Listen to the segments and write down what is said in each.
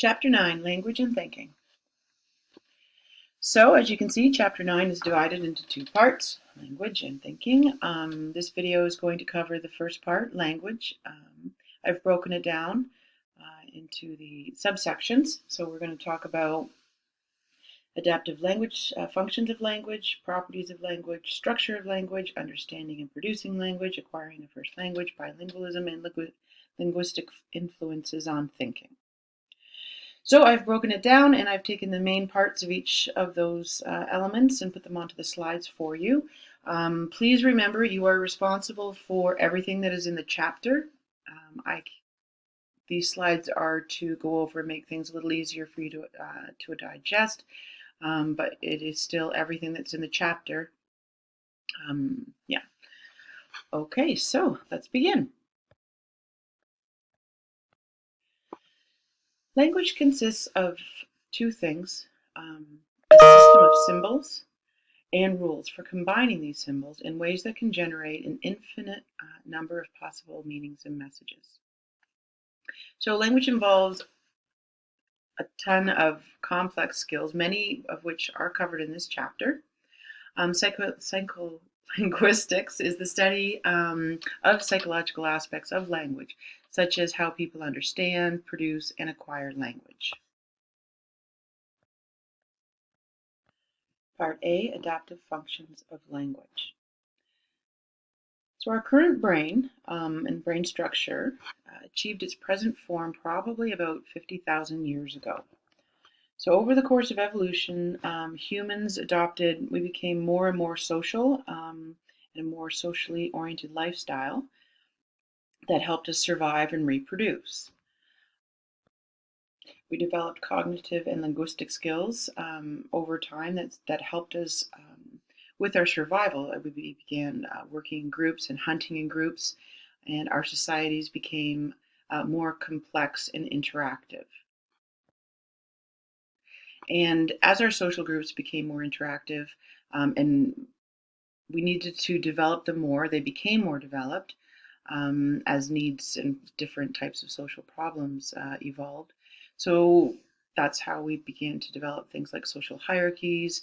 Chapter 9, Language and Thinking. So, as you can see, Chapter 9 is divided into two parts, language and thinking. This video is going to cover the first part, language. I've broken it down into the subsections. So we're going to talk about adaptive language, functions of language, properties of language, structure of language, understanding and producing language, acquiring a first language, bilingualism, and linguistic influences on thinking. So I've broken it down and I've taken the main parts of each of those elements and put them onto the slides for you. Please remember you are responsible for everything that is in the chapter. These slides are to go over and make things a little easier for you to digest, but it is still everything that's in the chapter. Yeah. Okay, so let's begin. Language consists of two things, a system of symbols and rules for combining these symbols in ways that can generate an infinite number of possible meanings and messages. So language involves a ton of complex skills, many of which are covered in this chapter. Psycholinguistics is the study of psychological aspects of language, such as how people understand, produce, and acquire language. Part A, adaptive functions of language. So our current brain and brain structure achieved its present form probably about 50,000 years ago. So over the course of evolution, we became more and more social and a more socially oriented lifestyle that helped us survive and reproduce. We developed cognitive and linguistic skills over time that helped us with our survival. We began working in groups and hunting in groups, and our societies became more complex and interactive. And as our social groups became more interactive and we needed to develop them more, they became more developed as needs and different types of social problems evolved. So that's how we began to develop things like social hierarchies,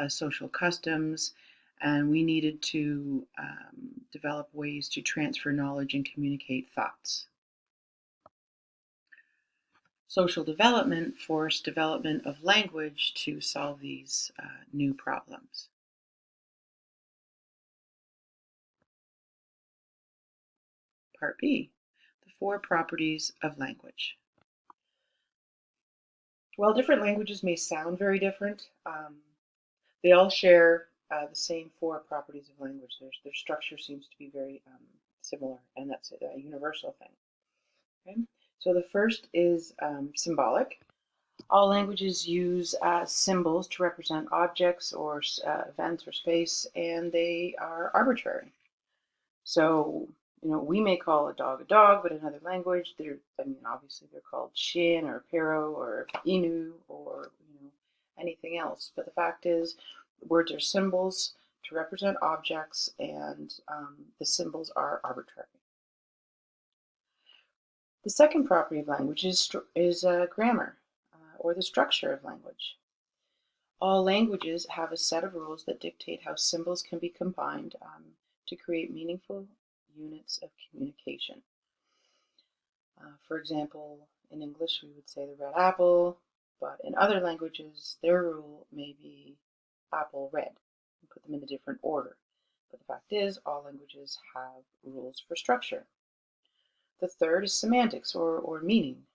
social customs, and we needed to develop ways to transfer knowledge and communicate thoughts. Social development forced development of language to solve these new problems. Part B, the four properties of language. While different languages may sound very different, they all share the same four properties of language. Their structure seems to be very similar, and that's a universal thing. Okay? So the first is symbolic. All languages use symbols to represent objects or events or space, and they are arbitrary. So, we may call a dog, but in another language, obviously they're called Shin or Pero or Inu or, anything else. But the fact is, words are symbols to represent objects, and the symbols are arbitrary. The second property of language is grammar, or the structure of language. All languages have a set of rules that dictate how symbols can be combined to create meaningful units of communication. For example, in English we would say the red apple, but in other languages their rule may be apple red. We put them in a different order. But the fact is, all languages have rules for structure. The third is semantics, or meaning.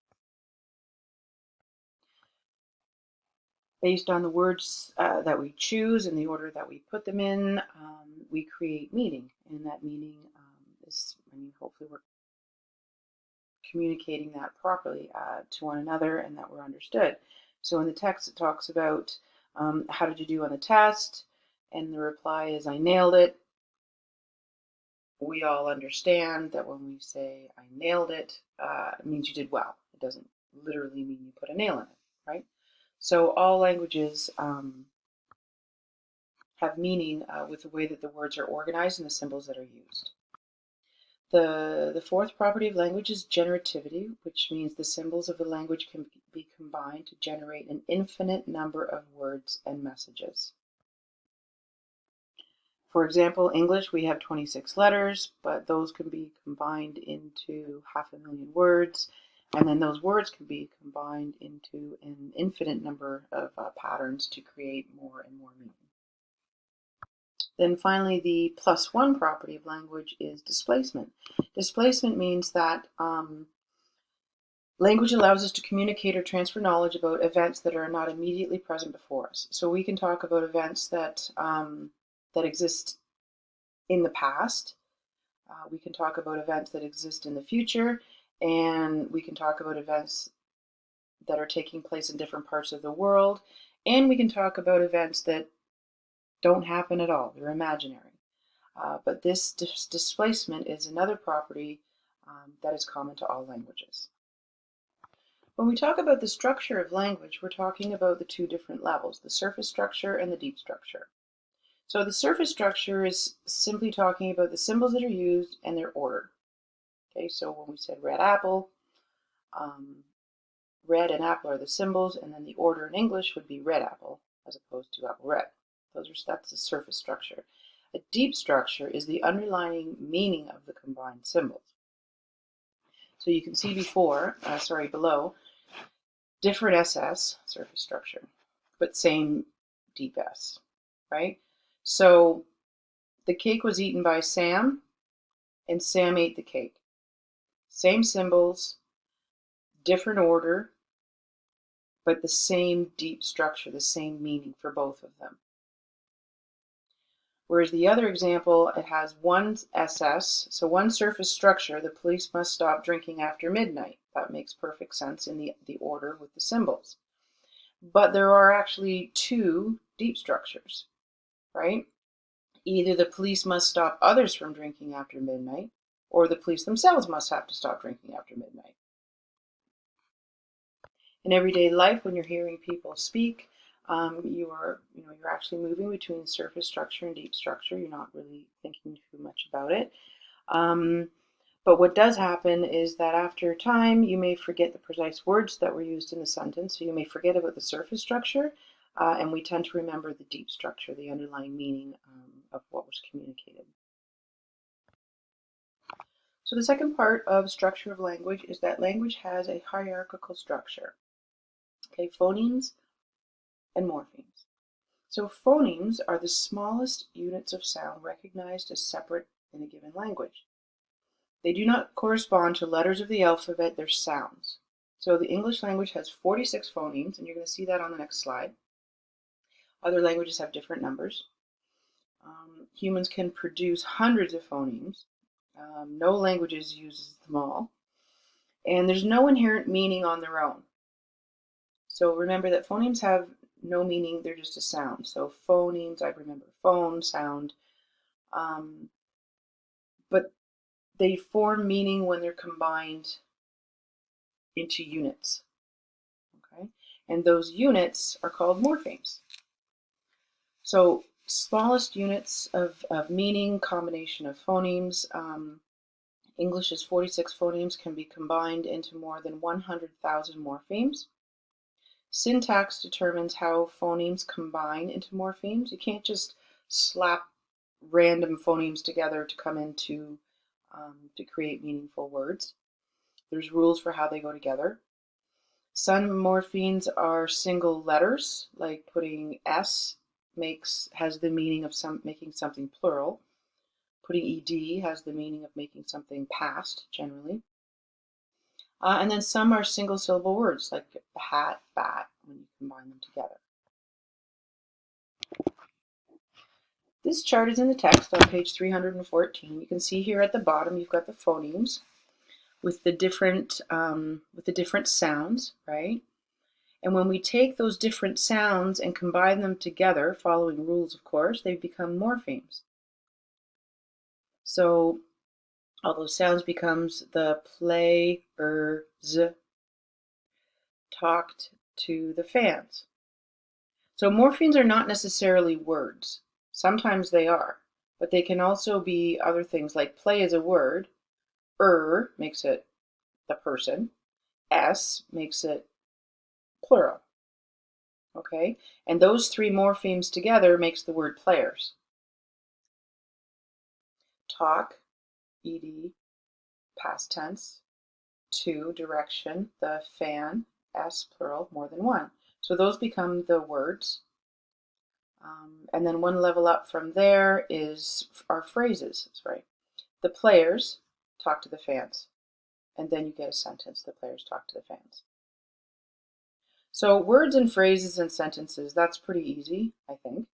Based on the words that we choose and the order that we put them in, we create meaning. And that meaning is, hopefully we're communicating that properly to one another and that we're understood. So in the text it talks about how did you do on the test? And the reply is, I nailed it. We all understand that when we say I nailed it, it means you did well. It doesn't literally mean you put a nail in it, right? So all languages have meaning with the way that the words are organized and the symbols that are used. The fourth property of language is generativity, which means the symbols of the language can be combined to generate an infinite number of words and messages. For example, English, we have 26 letters, but those can be combined into 500,000 words, and then those words can be combined into an infinite number of patterns to create more and more meaning. Then finally, the +1 property of language is displacement. Displacement means that language allows us to communicate or transfer knowledge about events that are not immediately present before us. So we can talk about events that exist in the past. We can talk about events that exist in the future, and we can talk about events that are taking place in different parts of the world, and we can talk about events that don't happen at all. They're imaginary. But this displacement is another property that is common to all languages. When we talk about the structure of language, we're talking about the two different levels, the surface structure and the deep structure. So the surface structure is simply talking about the symbols that are used and their order. Okay, so when we said red apple, red and apple are the symbols, and then the order in English would be red apple as opposed to apple red. That's the surface structure. A deep structure is the underlying meaning of the combined symbols. So you can see below, different SS, surface structure, but same deep S, right? So the cake was eaten by Sam, and Sam ate the cake. Same symbols, different order, but the same deep structure, the same meaning for both of them. Whereas the other example, it has one SS, so one surface structure, the police must stop drinking after midnight. That makes perfect sense in the order with the symbols. But there are actually two deep structures, right? Either the police must stop others from drinking after midnight, or the police themselves must have to stop drinking after midnight. In everyday life, when you're hearing people speak, you're actually moving between surface structure and deep structure. You're not really thinking too much about it. But what does happen is that after time, you may forget the precise words that were used in the sentence. So you may forget about the surface structure, and we tend to remember the deep structure, the underlying meaning of what was communicated. So the second part of structure of language is that language has a hierarchical structure. Okay, phonemes and morphemes. So phonemes are the smallest units of sound recognized as separate in a given language. They do not correspond to letters of the alphabet, they're sounds. So the English language has 46 phonemes, and you're going to see that on the next slide. Other languages have different numbers. Humans can produce hundreds of phonemes. No languages uses them all. And there's no inherent meaning on their own. So remember that phonemes have no meaning, they're just a sound. So phonemes, I remember phone, sound. But they form meaning when they're combined into units. Okay? And those units are called morphemes. So smallest units of meaning, combination of phonemes. English's 46 phonemes can be combined into more than 100,000 morphemes. Syntax determines how phonemes combine into morphemes. You can't just slap random phonemes together to come into to create meaningful words. There's rules for how they go together. Some morphemes are single letters, like putting S has the meaning of making something plural. Putting ed has the meaning of making something past, generally. And then some are single syllable words, like hat, bat, when you combine them together. This chart is in the text on page 314. You can see here at the bottom you've got the phonemes with the different sounds, right? And when we take those different sounds and combine them together, following rules, of course, they become morphemes. So all those sounds becomes the players talked to the fans. So morphemes are not necessarily words. Sometimes they are, but they can also be other things, like play is a word, makes it the person, s makes it plural. Okay, and those three morphemes together makes the word players. Talk, ed, past tense. To, direction, the fan, s, plural, more than one. So those become the words. And then one level up from there is our phrases. That's right. The players talk to the fans. And then you get a sentence. The players talk to the fans. So words and phrases and sentences, that's pretty easy, I think.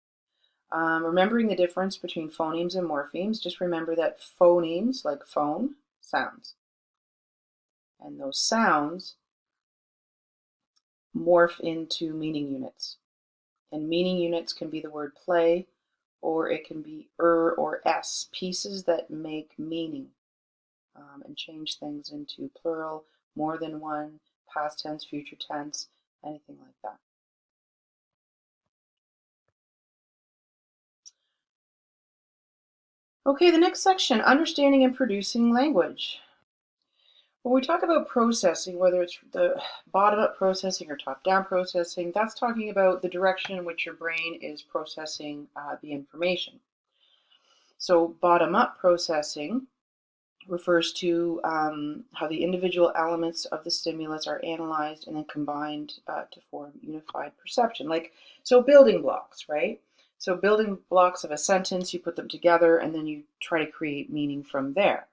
Remembering the difference between phonemes and morphemes, just remember that phonemes, like phone, sounds. And those sounds morph into meaning units. And meaning units can be the word play, or it can be or s, pieces that make meaning and change things into plural, more than one, past tense, future tense, anything like that. Okay, the next section, understanding and producing language. When we talk about processing, whether it's the bottom-up processing or top-down processing, that's talking about the direction in which your brain is processing the information. So bottom-up processing refers to how the individual elements of the stimulus are analyzed and then combined to form unified perception. So building blocks, right? So building blocks of a sentence, you put them together and then you try to create meaning from there.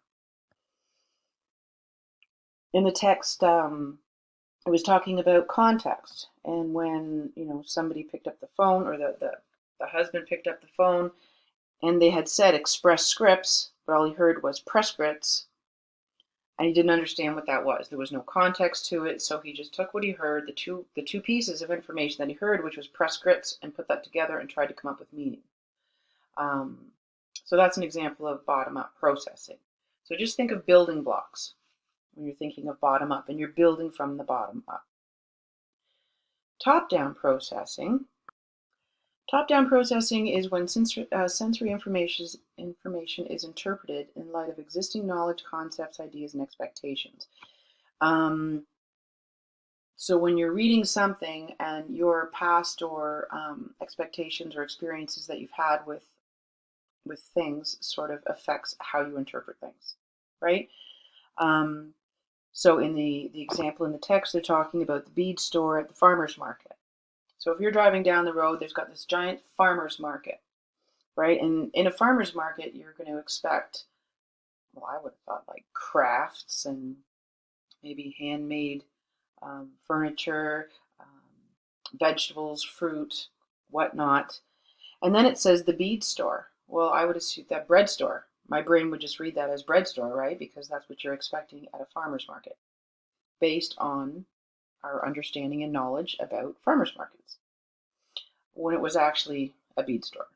In the text, it was talking about context, and when somebody picked up the phone, or the husband picked up the phone, and they had said express scripts, but all he heard was prescripts, and he didn't understand what that was. There was no context to it, so he just took what he heard, the two pieces of information that he heard, which was prescripts, and put that together and tried to come up with meaning. So that's an example of bottom-up processing. So just think of building blocks when you're thinking of bottom up, and you're building from the bottom up. Top-down processing. Top-down processing is when sensory information is interpreted in light of existing knowledge, concepts, ideas, and expectations. So when you're reading something and your past or expectations or experiences that you've had with things sort of affects how you interpret things, right? So in the example in the text, they're talking about the bead store at the farmer's market. So if you're driving down the road, there's got this giant farmer's market, right? And in a farmer's market, you're going to expect, well, I would have thought like crafts and maybe handmade furniture, vegetables, fruit, whatnot. And then it says the bead store. Well, I would assume that bread store. My brain would just read that as bread store, right? Because that's what you're expecting at a farmer's market, based on our understanding and knowledge about farmers markets, when it was actually a bead store.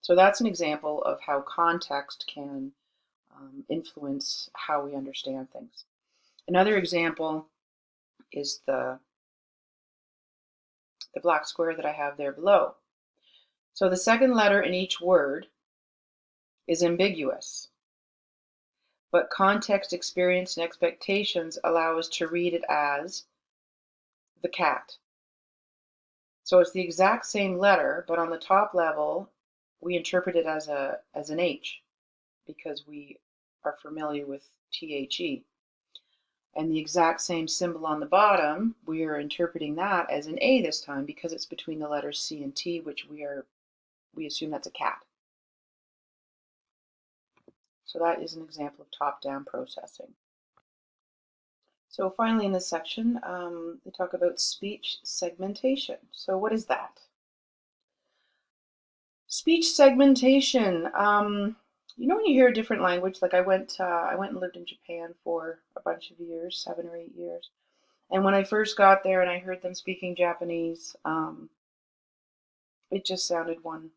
So that's an example of how context can influence how we understand things. Another example is the black square that I have there below. So the second letter in each word is ambiguous, but context, experience, and expectations allow us to read it as the cat. So it's the exact same letter, but on the top level, we interpret it as an H, because we are familiar with THE. And the exact same symbol on the bottom, we are interpreting that as an A this time, because it's between the letters C and T, which we assume that's a cat. So that is an example of top-down processing. So finally in this section, they talk about speech segmentation. So what is that? Speech segmentation. When you hear a different language, like I went and lived in Japan for a bunch of years, 7 or 8 years. And when I first got there and I heard them speaking Japanese, it just sounded one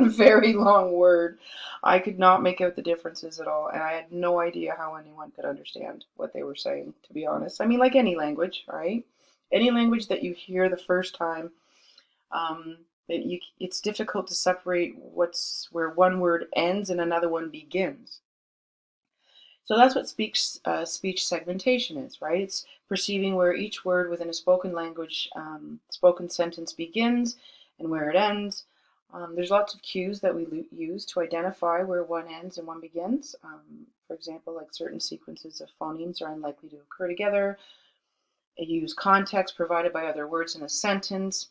very long word. I could not make out the differences at all, and I had no idea how anyone could understand what they were saying, to be honest. I mean, like any language, right? Any language that you hear the first time, it's difficult to separate where one word ends and another one begins. So that's what speech segmentation is, right? It's perceiving where each word within a spoken language, spoken sentence begins and where it ends. There's lots of cues that we use to identify where one ends and one begins. For example, like certain sequences of phonemes are unlikely to occur together. You use context provided by other words in a sentence.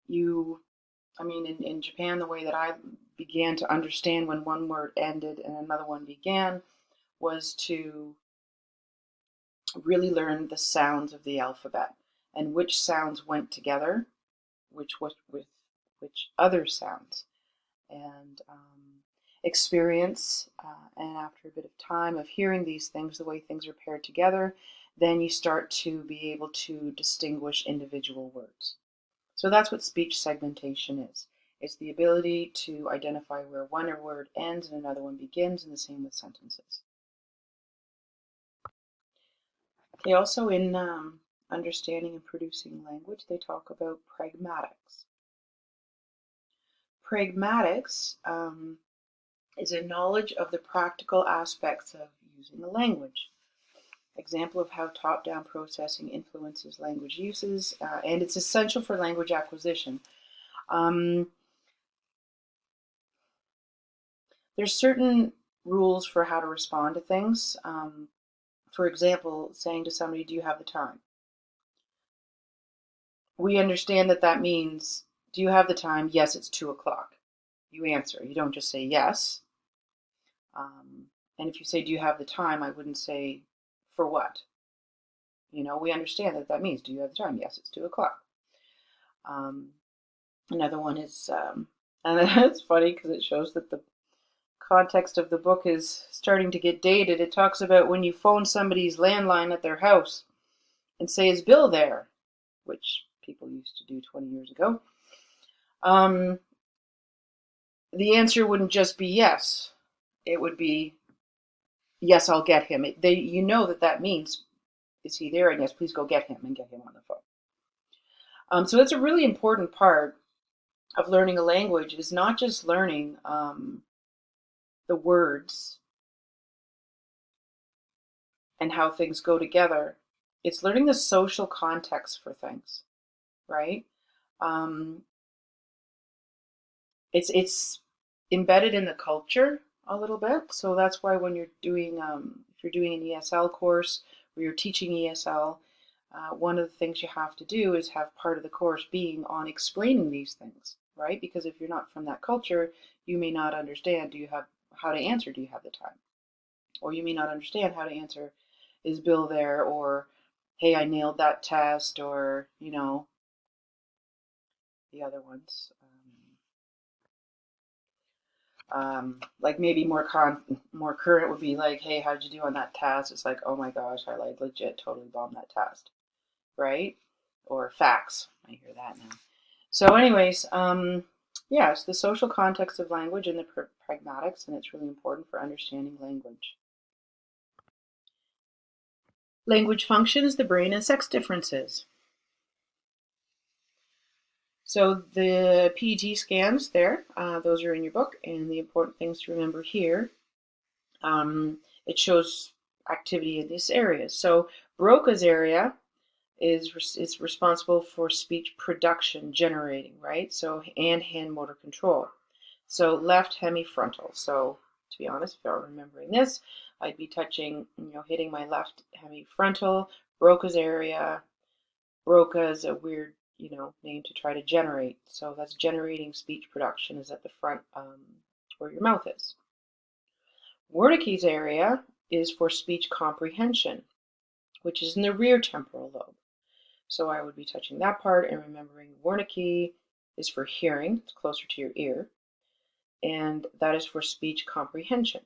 In Japan, the way that I began to understand when one word ended and another one began was to really learn the sounds of the alphabet and which sounds went together, which was with which other sounds, and experience. And after a bit of time of hearing these things, the way things are paired together, then you start to be able to distinguish individual words. So that's what speech segmentation is. It's the ability to identify where one word ends and another one begins, and the same with sentences. They also, in understanding and producing language, they talk about pragmatics. Pragmatics is a knowledge of the practical aspects of using a language. Example of how top-down processing influences language uses, and it's essential for language acquisition. There's certain rules for how to respond to things. For example, saying to somebody, "Do you have the time?" We understand that that means, "Do you have the time?" "Yes, it's 2:00. You answer. You don't just say yes. And if you say, "Do you have the time?" I wouldn't say, "For what?" We understand that that means, "Do you have the time?" "Yes, it's 2:00. Another one is, and it's funny because it shows that the context of the book is starting to get dated. It talks about when you phone somebody's landline at their house and say, "Is Bill there?" which people used to do 20 years ago. The answer wouldn't just be yes. It would be, "Yes, I'll get him." You know that means, "Is he there?" And "Yes, please go get him," and get him on the phone. So that's a really important part of learning a language, is not just learning the words and how things go together. It's learning the social context for things, right? It's embedded in the culture a little bit. So that's why when you're doing, if you're doing an ESL course or you're teaching ESL, one of the things you have to do is have part of the course being on explaining these things, right? Because if you're not from that culture, you may not understand, how to answer, "Do you have the time?" Or you may not understand how to answer, "Is Bill there?" Or, "Hey, I nailed that test," or, the other ones. Like maybe more current would be like, "Hey, how'd you do on that test?" It's like, "Oh my gosh, I like legit totally bombed that test," right? Or facts. I hear that now. So, anyways, yeah, it's the social context of language and the pragmatics, and it's really important for understanding language. Language functions, the brain, and sex differences. So the PET scans there, those are in your book, and the important things to remember here, it shows activity in this area. So Broca's area is responsible for speech production, generating, right? So, and hand motor control. So left hemifrontal. So to be honest, if I were remembering this, I'd be touching, hitting my left hemifrontal, Broca's area. Broca is a weird, name to try to generate. So that's generating speech production, is at the front, where your mouth is. Wernicke's area is for speech comprehension, which is in the rear temporal lobe. So I would be touching that part and remembering Wernicke is for hearing, it's closer to your ear, and that is for speech comprehension.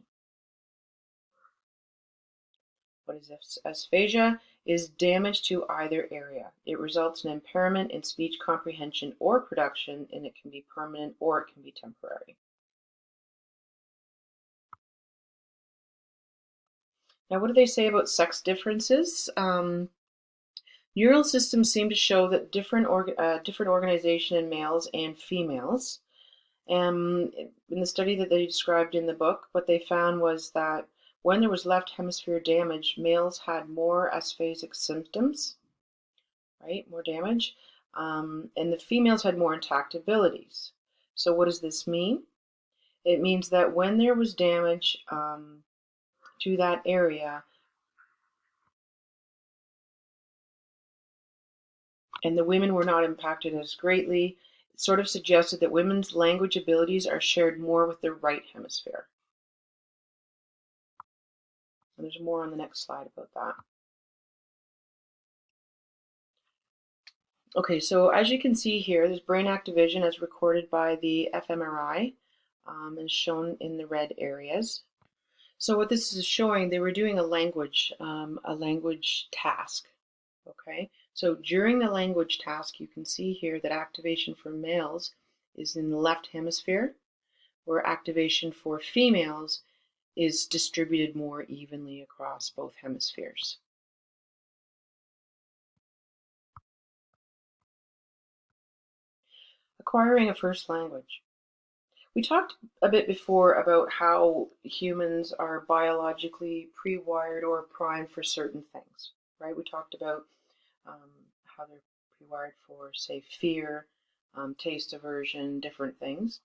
What is aphasia? Is damage to either area. It results in impairment in speech comprehension or production, and it can be permanent or it can be temporary. Now, what do they say about sex differences? Neural systems seem to show that different organization in males and females. In the study that they described in the book, what they found was that When there was left hemisphere damage, males had more asphasic symptoms, right? More damage. And the females had more intact abilities. So what does this mean? It means that when there was damage to that area, and the women were not impacted as greatly, it sort of suggested that women's language abilities are shared more with the right hemisphere. And there's more on the next slide about that. Okay, so as you can see here, there's brain activation as recorded by the fMRI, and shown in the red areas. So what this is showing, they were doing a language task. Okay, so during the language task, you can see here that activation for males is in the left hemisphere, where activation for females is distributed more evenly across both hemispheres. Acquiring a first language. We talked a bit before about how humans are biologically pre-wired or primed for certain things, right? We talked about how they're pre-wired for, say, fear, taste aversion, different things.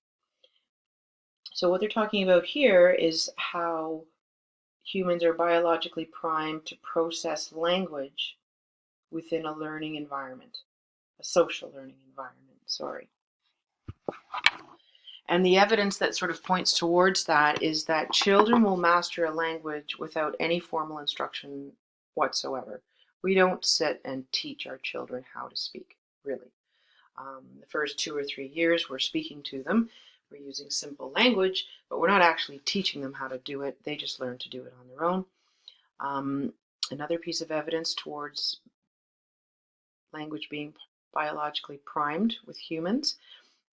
So what they're talking about here is how humans are biologically primed to process language within a learning environment, a social learning environment, sorry. And the evidence that sort of points towards that is that children will master a language without any formal instruction whatsoever. We don't sit and teach our children how to speak, really. The first 2 or 3 years, we're speaking to them. We're using simple language, but we're not actually teaching them how to do it. They just learn to do it on their own. Another piece of evidence towards language being biologically primed with humans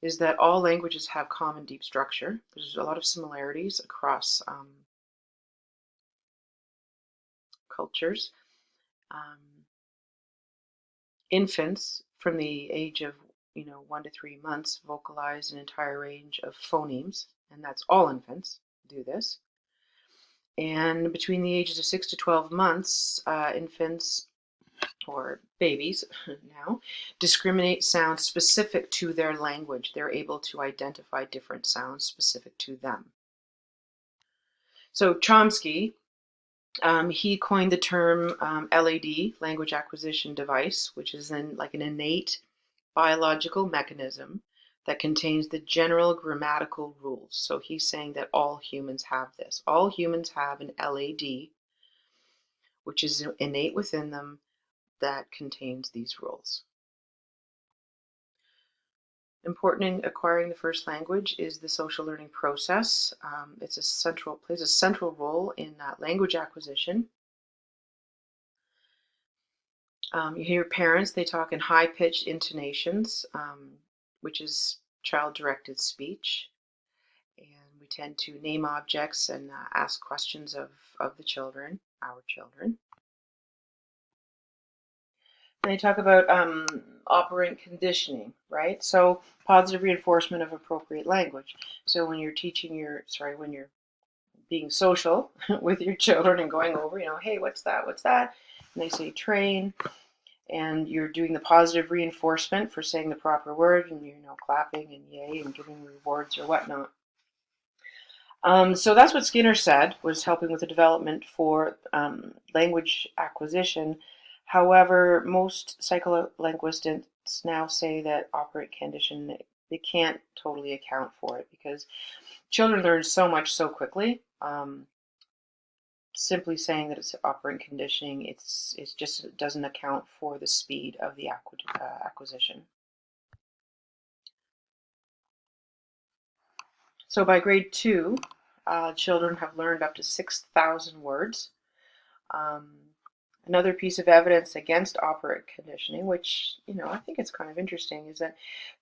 is that all languages have common deep structure. There's a lot of similarities across cultures. Infants from the age of 1 to 3 months vocalize an entire range of phonemes, and that's all infants do this. And between the ages of 6 to 12 months, infants or babies now discriminate sounds specific to their language. They're able to identify different sounds specific to them. So Chomsky, he coined the term LAD, language acquisition device, which is like an innate biological mechanism that contains the general grammatical rules. So he's saying that all humans have this. All humans have an LAD, which is innate within them, that contains these rules. Important in acquiring the first language is the social learning process. Plays a central role in language acquisition. You hear parents, they talk in high-pitched intonations, which is child-directed speech. And we tend to name objects and ask questions of the children, our children. And they talk about operant conditioning, right? So positive reinforcement of appropriate language. So when you're when you're being social with your children and going over, hey, what's that? And they say train, and you're doing the positive reinforcement for saying the proper word, and clapping and yay and giving rewards or whatnot. So that's what Skinner said was helping with the development for language acquisition. However, most psycholinguists now say that operant condition, they can't totally account for it because children learn so much so quickly. Simply saying that it's operant conditioning, it doesn't account for the speed of the acquisition. So by grade 2, children have learned up to 6,000 words. Another piece of evidence against operant conditioning, which, I think it's kind of interesting, is that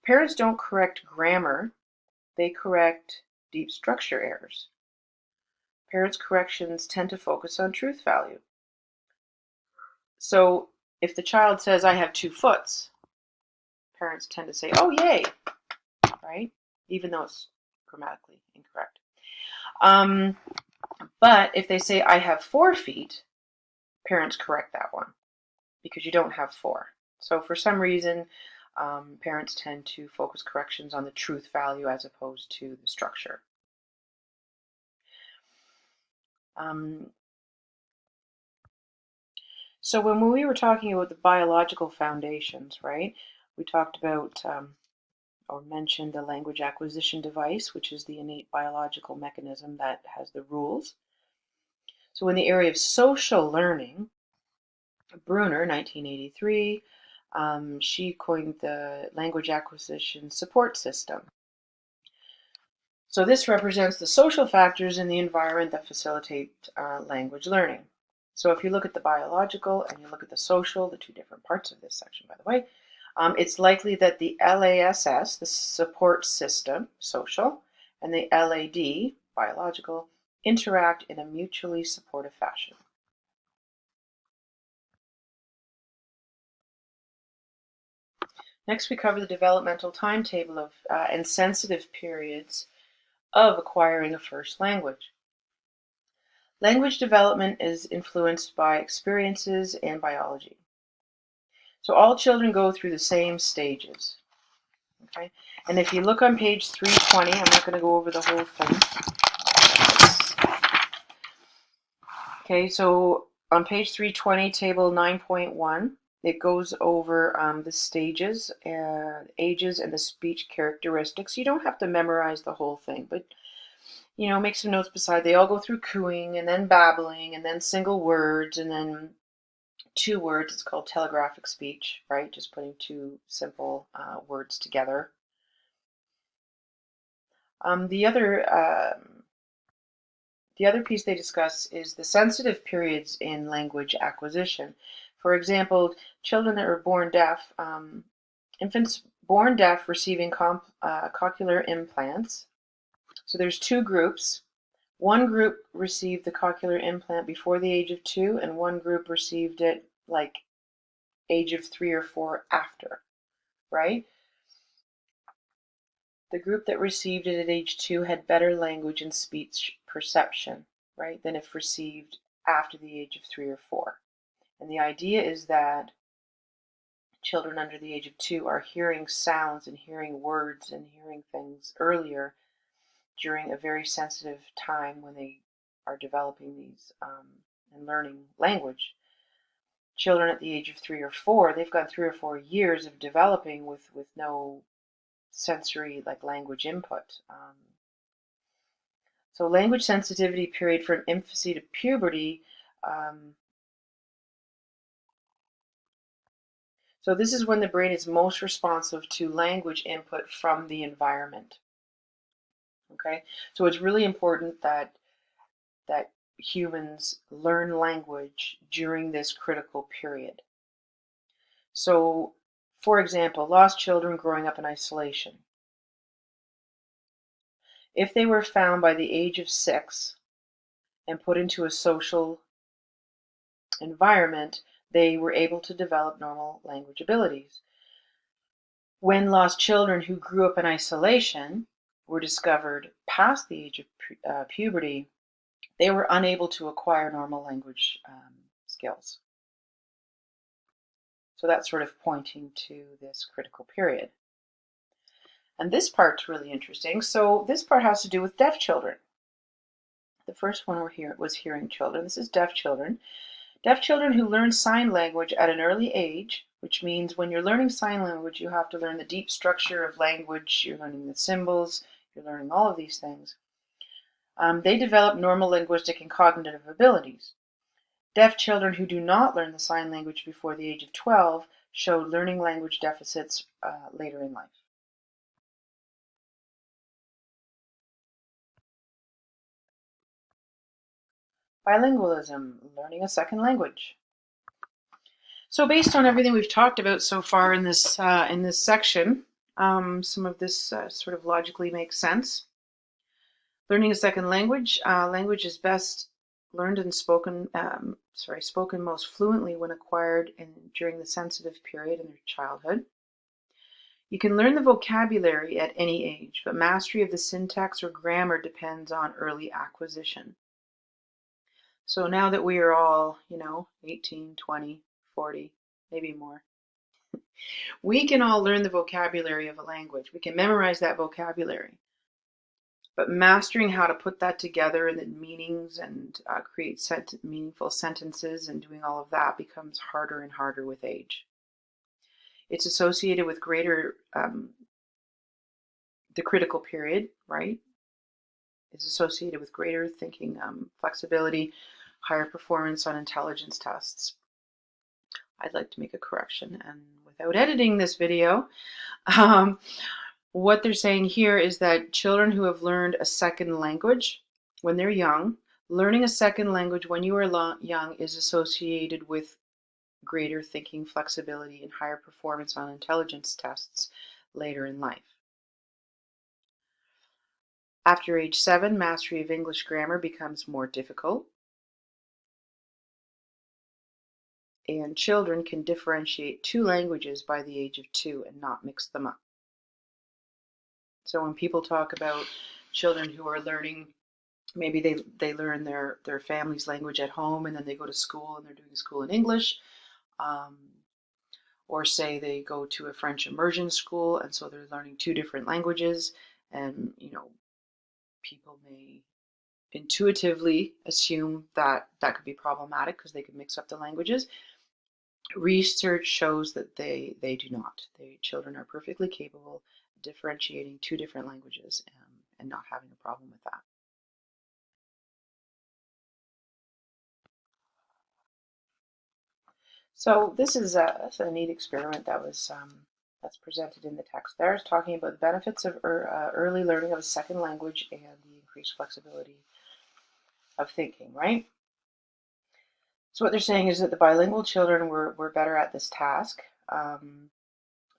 parents don't correct grammar, they correct deep structure errors. Parents' corrections tend to focus on truth value. So if the child says, I have 2 foots, parents tend to say, oh, yay, right? Even though it's grammatically incorrect. But if they say, I have 4 feet, parents correct that one because you don't have 4. So for some reason, parents tend to focus corrections on the truth value as opposed to the structure. So when we were talking about the biological foundations, right, we talked about or mentioned the language acquisition device, which is the innate biological mechanism that has the rules. So in the area of social learning, Bruner, 1983, she coined the language acquisition support system. So this represents the social factors in the environment that facilitate language learning. So if you look at the biological and you look at the social, the two different parts of this section, by the way, it's likely that the LASS, the support system, social, and the LAD, biological, interact in a mutually supportive fashion. Next, we cover the developmental timetable of and sensitive periods of acquiring a first language. Language development is influenced by experiences and biology. So all children go through the same stages. Okay, and if you look on page 320, I'm not going to go over the whole thing. Okay, so on page 320, table 9.1, it goes over the stages, ages, and the speech characteristics. You don't have to memorize the whole thing, but make some notes beside. They all go through cooing, and then babbling, and then single words, and then 2 words. It's called telegraphic speech, right? Just putting 2 simple words together. The other piece they discuss is the sensitive periods in language acquisition. For example, children that are born deaf, infants born deaf receiving cochlear implants. So there's 2 groups. One group received the cochlear implant before the age of 2, and one group received it like age of 3 or 4 after, right? The group that received it at age 2 had better language and speech perception, right, than if received after the age of 3 or 4. And the idea is that children under the age of 2 are hearing sounds and hearing words and hearing things earlier during a very sensitive time when they are developing these and learning language. Children at the age of 3 or 4, they've got 3 or 4 years of developing with no sensory like language input. So language sensitivity period from infancy to puberty. So this is when the brain is most responsive to language input from the environment. Okay, so it's really important that humans learn language during this critical period. So, for example, lost children growing up in isolation. If they were found by the age of 6 and put into a social environment, they were able to develop normal language abilities. When lost children who grew up in isolation were discovered past the age of puberty, they were unable to acquire normal language skills. So that's sort of pointing to this critical period. And this part's really interesting. So this part has to do with deaf children. The first one was hearing children. This is deaf children. Deaf children who learn sign language at an early age, which means when you're learning sign language, you have to learn the deep structure of language, you're learning the symbols, you're learning all of these things. They develop normal linguistic and cognitive abilities. Deaf children who do not learn the sign language before the age of 12 show learning language deficits later in life. Bilingualism, learning a second language. So based on everything we've talked about so far in this section, some of this sort of logically makes sense. Learning a second language. Language is best learned and spoken most fluently when acquired during the sensitive period in their childhood. You can learn the vocabulary at any age, but mastery of the syntax or grammar depends on early acquisition. So now that we are all, 18, 20, 40, maybe more, we can all learn the vocabulary of a language. We can memorize that vocabulary. But mastering how to put that together and the meanings and create meaningful sentences and doing all of that becomes harder and harder with age. It's associated with greater, the critical period, right? Is associated with greater thinking flexibility, higher performance on intelligence tests. I'd like to make a correction, and without editing this video, what they're saying here is that children who have learned a second language when they're young, learning a second language when you are young is associated with greater thinking flexibility and higher performance on intelligence tests later in life. After age 7, mastery of English grammar becomes more difficult, and children can differentiate 2 languages by the age of 2 and not mix them up. So when people talk about children who are learning, maybe they learn their family's language at home and then they go to school and they're doing school in English, or say they go to a French immersion school and so they're learning 2 different languages, and people may intuitively assume that that could be problematic because they could mix up the languages. Research shows that they do not. Children are perfectly capable of differentiating 2 different languages and not having a problem with that. So this is a neat experiment that was that's presented in the text there. It's talking about the benefits of early learning of a second language and the increased flexibility of thinking, right? So what they're saying is that the bilingual children were better at this task.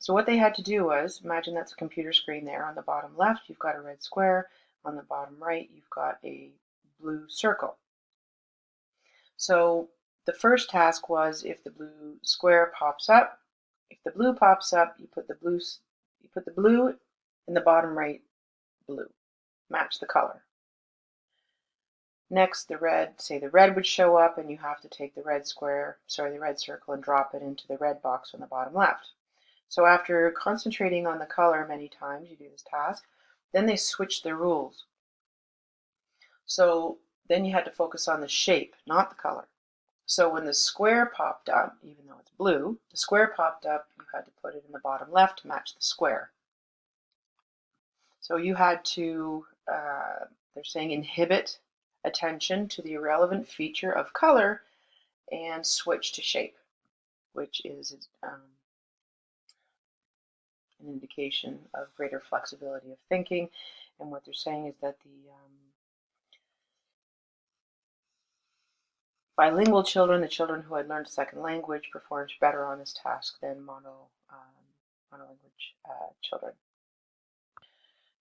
So what they had to do was, imagine that's a computer screen there. On the bottom left, you've got a red square. On the bottom right, you've got a blue circle. So the first task was, if the blue square pops up, if the blue pops up, you put the blue in the bottom right blue. Match the color. Next, the red would show up, and you have to take the red circle and drop it into the red box on the bottom left. So after concentrating on the color many times, you do this task, then they switched the rules. So then you had to focus on the shape, not the color. So when the square popped up, even though it's blue, the square popped up, you had to put it in the bottom left to match the square. So you had to, they're saying, inhibit attention to the irrelevant feature of color and switch to shape, which is an indication of greater flexibility of thinking. And what they're saying is that the bilingual children, the children who had learned a second language, performed better on this task than monolanguage children.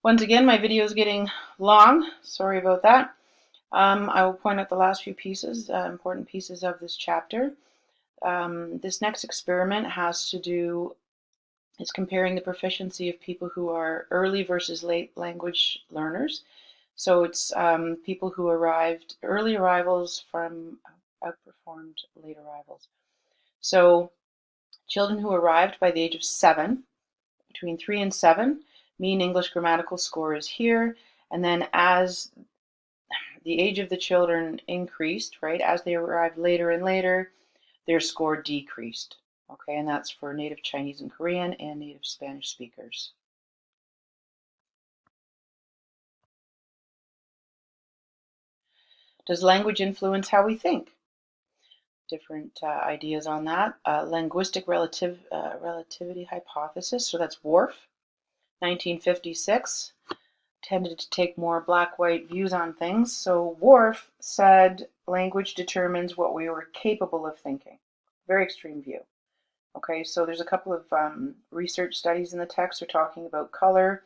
Once again, my video is getting long. Sorry about that. I will point out the last few pieces, important pieces of this chapter. This next experiment is comparing the proficiency of people who are early versus late language learners. So it's people who early arrivals outperformed late arrivals. So children who arrived by the age of 7, between 3 and 7, mean English grammatical score is here, and then as the age of the children increased, right, as they arrived later and later, their score decreased. Okay, and that's for native Chinese and Korean and native Spanish speakers. Does language influence how we think? Different ideas on that. Linguistic relativity hypothesis, so that's Whorf, 1956, tended to take more black-white views on things. So Whorf said language determines what we were capable of thinking. Very extreme view. Okay, so there's a couple of research studies in the text are talking about color.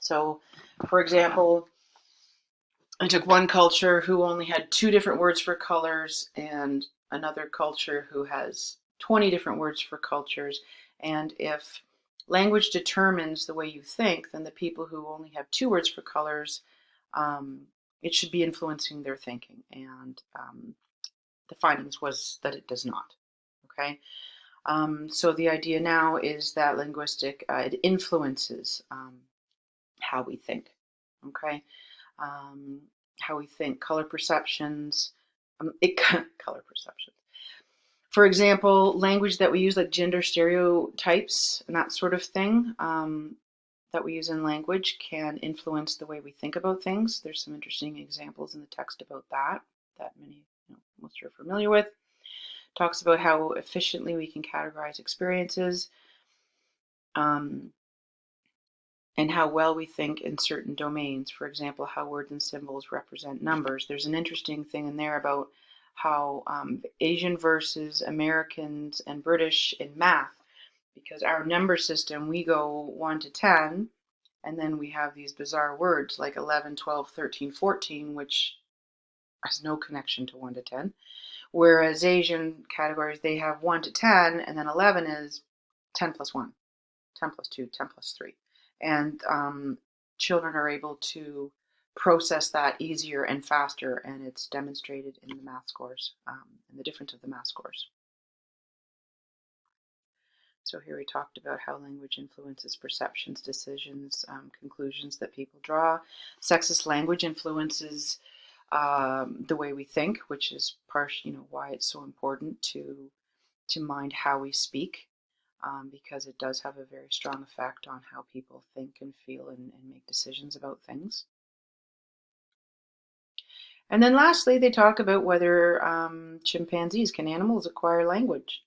So, for example, I took one culture who only had 2 different words for colors and another culture who has 20 different words for cultures. And if language determines the way you think, then the people who only have 2 words for colors it should be influencing their thinking. And the findings was that it does not. Okay. So the idea now is that linguistic, it influences how we think. Okay. Um, how we think, color perceptions, color perceptions. For example, language that we use, like gender stereotypes and that sort of thing, that we use in language can influence the way we think about things. There's some interesting examples in the text about that many, most are familiar with. Talks about how efficiently we can categorize experiences, and how well we think in certain domains. For example, how words and symbols represent numbers. There's an interesting thing in there about how Asian versus Americans and British in math, because our number system, we go 1 to 10, and then we have these bizarre words like 11, 12, 13, 14, which has no connection to 1 to 10. Whereas Asian categories, they have 1 to 10, and then 11 is 10 plus 1, 10 plus 2, 10 plus 3. And children are able to process that easier and faster, and it's demonstrated in the math scores, and the difference of the math scores. So here we talked about how language influences perceptions, decisions, conclusions that people draw. Sexist language influences the way we think, which is why it's so important to mind how we speak, because it does have a very strong effect on how people think and feel and make decisions about things. And then lastly, they talk about whether chimpanzees, can animals acquire language?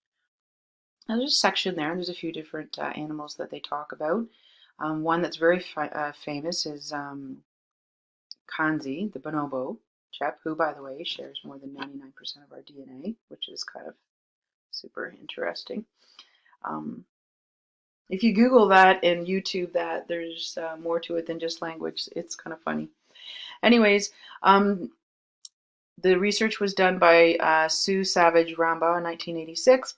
Now, there's a section there, and there's a few different animals that they talk about. One that's very famous is Kanzi, the bonobo chap, who, by the way, shares more than 99% of our DNA, which is kind of super interesting. If you Google that and YouTube that, there's more to it than just language. It's kind of funny. Anyways, the research was done by Sue Savage Ramba in 1986.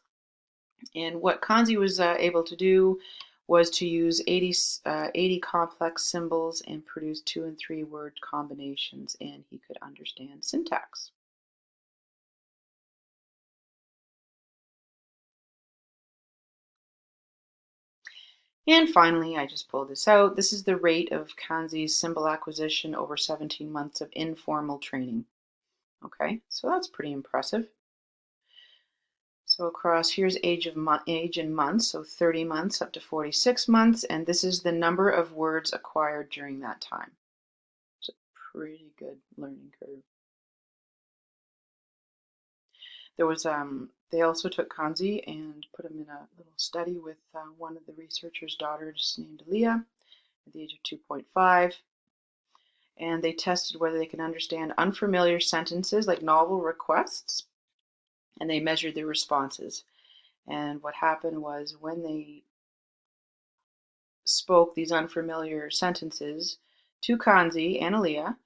And what Kanzi was able to do was to use 80 complex symbols and produce 2 and 3 word combinations, and he could understand syntax. And finally, I just pulled this out. This is the rate of Kanzi's symbol acquisition over 17 months of informal training. Okay, so that's pretty impressive. So across, here's age in months, so 30 months up to 46 months, and this is the number of words acquired during that time. It's a pretty good learning curve. There was they also took Kanzi and put him in a little study with one of the researchers' daughters named Leah at the age of 2.5. And they tested whether they can understand unfamiliar sentences like novel requests, and they measured their responses. And what happened was, when they spoke these unfamiliar sentences to Kanzi and Aaliyah,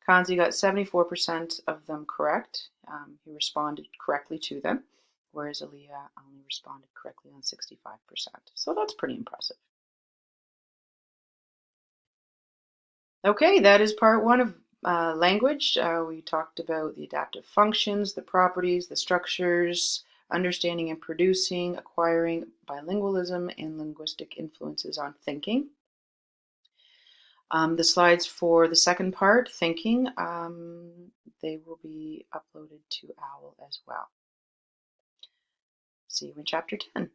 Kanzi got 74% of them correct. He responded correctly to them, whereas Aaliyah only responded correctly on 65%. So that's pretty impressive. Okay, that is part 1 of language. We talked about the adaptive functions, the properties, the structures, understanding and producing, acquiring bilingualism, and linguistic influences on thinking. The slides for the second part, thinking, they will be uploaded to OWL as well. See you in chapter 10.